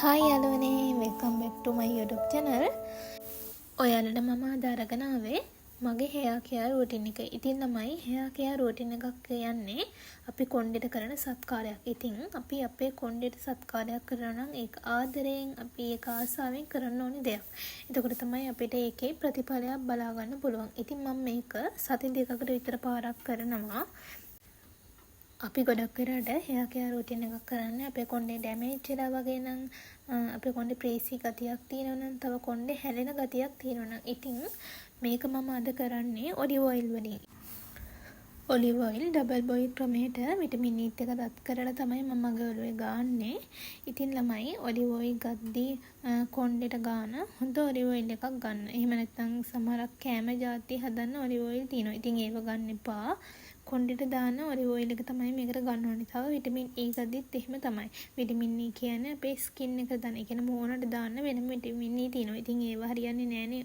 Hi යාළුවනේ, welcome back to my YouTube channel. ඔයාලට මම අද අරගෙන ආවේ මගේ hair care routine එක. ඉතින් ළමයි hair care routine එකක් කියන්නේ අපි කොණ්ඩෙට කරන සත්කාරයක්. ඉතින් අපි අපේ කොණ්ඩෙට සත්කාරයක් කරනවා නම් ඒක ආදරයෙන් අපි ඒක ආසාවෙන් කරන්න ඕනේ දෙයක්. එතකොට තමයි අපිට ඒකේ ප්‍රතිඵලයක් බලා ගන්න පුළුවන්. ඉතින් මම මේක සති දෙකකට විතර පාරක් කරනවා. අපි ගොඩක් වෙලාට hair care routine එකක් කරන්නේ අපේ කොණ්ඩේ ඩැමේජ් වෙලා වගේ නම් අපේ කොණ්ඩේ ප්‍රේසි ගතියක් තියෙනවා නම් තව කොණ්ඩේ හැලෙන ගතියක් තියෙනවා නම් ඉතින් මේක මම අද කරන්නේ ඔලිව් ඔයිල් වලින්. ඔලිව් ඔයිල් ඩබල් බොයිල් ක්‍රමයට විටමින් E එක රත් කරලා තමයි මම මගේ ඔළුවේ ගාන්නේ. ඉතින් ළමයි ඔලිව් ඔයිල් ගද්දී කොණ්ඩේට ගාන හොඳ ඔලිව් ඔයිල් එකක් ගන්න. එහෙම නැත්නම් සමහරක් කෑම ಜಾති හදන්න ඔලිව් ඔයිල් තියෙනවා. ඉතින් ඒව ගන්න එපා. කොණ්ඩෙට දාන ඔලිව් ඔයිල් එක තමයි මේකට ගන්න ඕනේ. තව විටමින් E ගද්දිත් එහෙම තමයි. විටමින් E කියන්නේ අපේ ස්කින් එක දාන. ඒ කියන්නේ මූණට දාන්න වෙනම විටමින් E තියෙනවා. ඉතින් ඒව හරියන්නේ නෑනේ.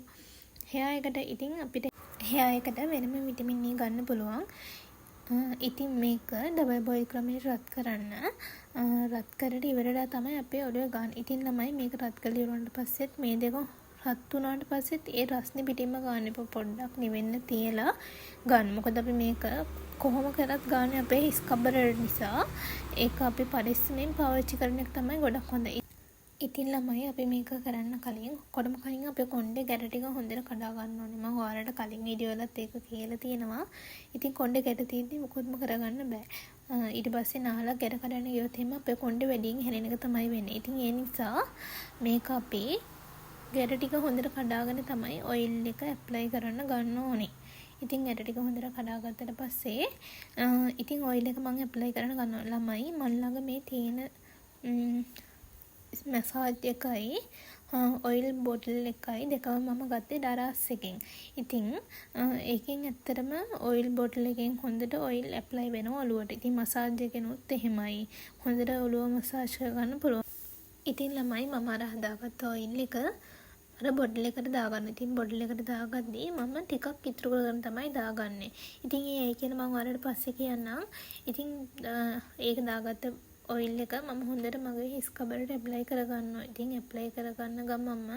hair එකට ඉතින් අපිට hair එකට වෙනම විටමින් E ගන්න පුළුවන්. ඉතින් මේක ඩබල් බොයිල් ක්‍රමයට රත් කරන්න. රත් කරලා ඉවරලා තමයි අපේ ඔළුවේ ගන්න. ඉතින් ළමයි මේක රත් කරලා ඉවරනට පස්සෙත් මේ දෙක රත් වුණාට පස්සෙත් ඒ රස්නේ පිටින්ම ගන්න එපා. පොඩ්ඩක් නිවෙන්න තියලා ගන්න. මොකද අපි මේක කොහොම කරත් ගන්න අපේ හිස් කබර නිසා ඒක අපි පරිස්සමෙන් පාවිච්චි කරන එක තමයි ගොඩක් හොඳ. ඉතින් ළමයි අපි මේක කරන්න කලින් කොඩම කලින් අපේ කොණ්ඩේ ගැට ටික හොඳට කඩා ගන්න ඕනේ. මම ඔයාලට කලින් වීඩියෝ වලත් ඒක කියලා තියෙනවා. ඉතින් කොණ්ඩේ ගැට තියෙද්දි මොකොත්ම කරගන්න බෑ. ඊට පස්සේ නාලා ගැට කඩන්න ගියොත් එහෙම අපේ කොණ්ඩේ වැඩියෙන් හැලෙන එක තමයි වෙන්නේ. ඉතින් ඒ නිසා මේක අපි ගැට ටික හොඳට කඩාගෙන තමයි ඔයිල් එක ඇප්ලයි කරන්න ගන්න ඕනේ. ඉතින් ගැට ටික හොඳට කඩාගත්තට පස්සේ ඉතින් ඔයිල් එක මම ඇප්ලයි කරන්න ගන්නවා. ළමයි මන් ළඟ මේ තියෙන මැසාජ් එකයි ඔයිල් බොටල් එකයි දෙකම මම ගත්තේ ඩරාස් එකෙන්. ඉතින් ඒකෙන් ඇත්තටම ඔයිල් බොටල් එකෙන් හොඳට ඔයිල් ඇප්ලයි වෙනවා ඔළුවට. ඉතින් මසාජ් එකෙනුත් එහෙමයි. හොඳට ඔළුව මසාජ් කරගන්න පුළුවන්. ඉතින් ළමයි මම අර හදාගත්ත ඔයිල් එක අර බොටල් එකට දාගන්න. ඉතින් බොටල් එකට දාගද්දී මම ටිකක් ඉතුරු කරගෙන තමයි දාගන්නේ. ඉතින් ඒ කියන මම ඔයාලට පස්සේ කියන්නම්. ඉතින් ඒක දාගත්ත ඔයිල් එක මම හොඳට මගේ හිස් කබරට ඇප්ලයි කරගන්නවා. ඉතින් ඇප්ලයි කරගන්න ගමන්ම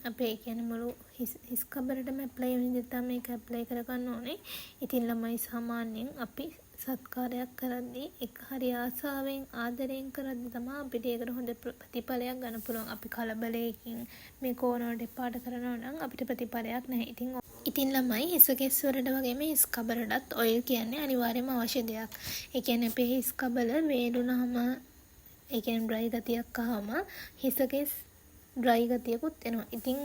අපේ කියන්නේ මුළු හිස් කබරටම ඇප්ලයි වෙන විදිහට තමයි මේක ඇප්ලයි කරගන්න ඕනේ. ඉතින් ළමයි සාමාන්‍යයෙන් අපි සත්කාරයක් කරද්දී එක හරි ආසාවෙන් ආදරයෙන් කරද්දී තමයි අපිට ඒකට හොඳ ප්‍රතිඵලයක් ගන්න පුළුවන්. අපි කලබලයකින් මේ කෝණයට පාට කරනවා නම් අපිට ප්‍රතිඵලයක් නැහැ. ඉතින් ළමයි හිස කෙස් වලට වගේම හිස් කබරටත් ඔයිල් කියන්නේ අනිවාර්යයෙන්ම අවශ්‍ය දෙයක්. ඒ කියන්නේ අපේ හිස් කබල වේලුනහම ඒ කියන්නේ ඩ්‍රයි ගතියක් ආවම හිස කෙස් ඩ්‍රයි ගතියකුත් එනවා. ඉතින්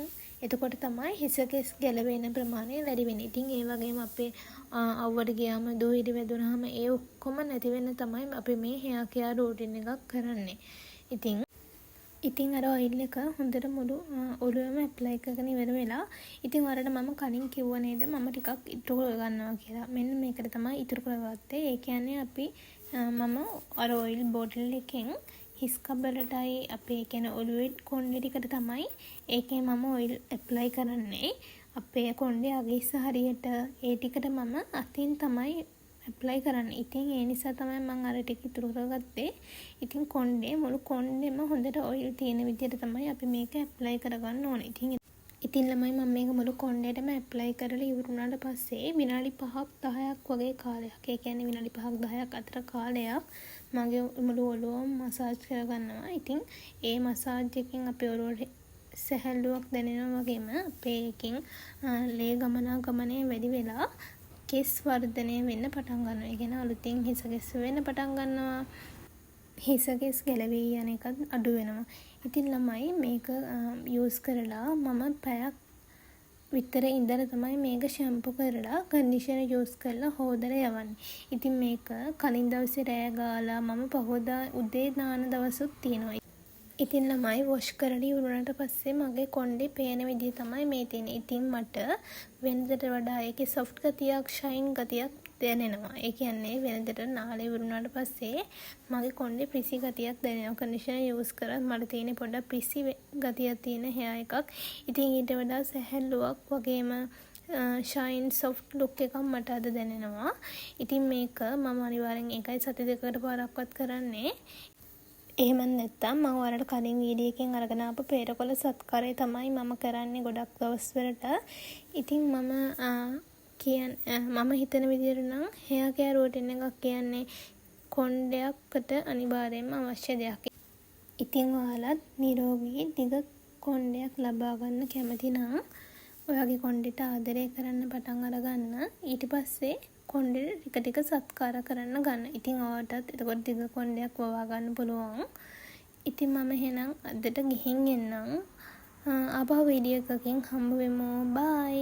එතකොට තමයි හිස කෙස් ගැලවෙන ප්‍රමාණය වැඩි වෙන්නේ. ඉතින් ඒ වගේම අපේ අවුවට ගියාම දූවිලි වැදුනහම ඒ ඔක්කොම නැති වෙන්න තමයි අපි මේ hair care routine එකක් කරන්නේ. ඉතින් අර ඔයිල් එක හොඳට මුළු ඔළුවෙම ඇප්ලයි කරගෙන ඉවර වෙලා ඉතින් ඔයාලට මම කලින් කිව්ව නේද මම ටිකක් ඉතුරු කරගන්නවා කියලා. මෙන්න මේකට තමයි ඉතුරු කරගත්තේ. ඒ කියන්නේ අපි මම අර ඔයිල් බෝටල් එකෙන් හිස් කබරටයි අපේ කියන්නේ ඔළුවේ කොණ්ඩේ ටිකට තමයි ඒකේ මම ඔයිල් ඇප්ලයි කරන්නේ. අපේ කොණ්ඩේ අගිස්ස හරියට ඒ ටිකට මම අතින් තමයි ඇප්ලයි කරන්න. ඉතින් ඒ නිසා තමයි මම අර ටික ඉතුරු කරගත්තේ. ඉතින් කොණ්ඩේ මුළු කොණ්ඩෙම හොඳට ඔයිල් තියෙන විදිහට තමයි අපි මේක ඇප්ලයි කරගන්න ඕනේ. ඉතින් ළමයි මම මේක මුළු කොණ්ඩේටම ඇප්ලයි කරලා ඉවරුනාට පස්සේ විනාඩි 5ක් 10ක් වගේ කාලයක්. ඒ කියන්නේ විනාඩි 5ක් 10ක් අතර කාලයක් මගේ මුළු ඔළුවම මසාජ් කරගන්නවා. ඉතින් ඒ මසාජ් එකෙන් අපේ ඔළුවට සැහැල්ලුවක් දැනෙනවා වගේම අපේ එකෙන් ලේ ගමනාගමනය වැඩි වෙලා කෙස් වර්ධනය වෙන්න පටන් ගන්නවා. ඒ කියන්නේ අලුතින් හිස කෙස් වෙන්න පටන් ගන්නවා. හිස කෙස් ගැලවී යන එකත් අඩු වෙනවා. ඉතින් ළමයි මේක යූස් කරලා මම පැයක් විතර ඉඳලා තමයි මේක ෂැම්පු කරලා කන්ඩිෂනර් යූස් කරලා හොදලා යවන්නේ. ඉතින් මේක කලින් දවසේ රෑ ගාලා මම පහෝදා උදේ දාන දවසුත් තියෙනවා. ඉතින් ළමයි වොෂ් කරලා ඉවරනට පස්සේ මගේ කොණ්ඩේ පේන විදිහ තමයි මේ තියෙන්නේ. ඉතින් මට වෙනදට වඩා ඒකේ සොෆ්ට් ගතියක්, ෂයින් ගතියක් දැනෙනවා. ඒ කියන්නේ වෙනදට නාලේ ඉවරනට පස්සේ මගේ කොණ්ඩේ ප්‍රිසි ගතියක් දැනෙනවා. කන්ඩිෂනර් යූස් කරත් මට තියෙන පොඩ්ඩක් ප්‍රිසි ගතියක් තියෙන hair එකක්. ඉතින් ඊට වඩා සැහැල්ලුවක් වගේම ෂයින් සොෆ්ට් ලුක් එකක් මට අද දැනෙනවා. ඉතින් මේක මම අනිවාර්යෙන් ඒකයි සති දෙකකට පාරක්වත් කරන්නේ. එහෙම නැත්තම් මම ඔයාලට කලින් වීඩියෝ එකෙන් අරගෙන ආපු පේරකොළ සත්කාරය තමයි මම කරන්නේ ගොඩක් දවස්වලට. ඉතින් මම හිතන විදිහට නම් hair care routine එකක් කියන්නේ කොණ්ඩයකට අනිවාර්යයෙන්ම අවශ්‍ය දෙයක්. ඉතින් ඔයාලත් නිරෝගී දිග කොණ්ඩයක් ලබා ගන්න කැමති නම් ඔයාගේ කොණ්ඩෙට ආදරය කරන්න පටන් අරගන්න. ඊට පස්සේ කොණ්ඩෙට ටික ටික සත්කාර කරන්න ගන්න. ඉතින් ඔයාටත් එතකොට දිග කොණ්ඩයක් වවා ගන්න පුළුවන්. ඉතින් මම එහෙනම් අදට ගිහින් එන්නම්. ආපහු වීඩියෝ එකකින් හම්බ වෙමු. බයි.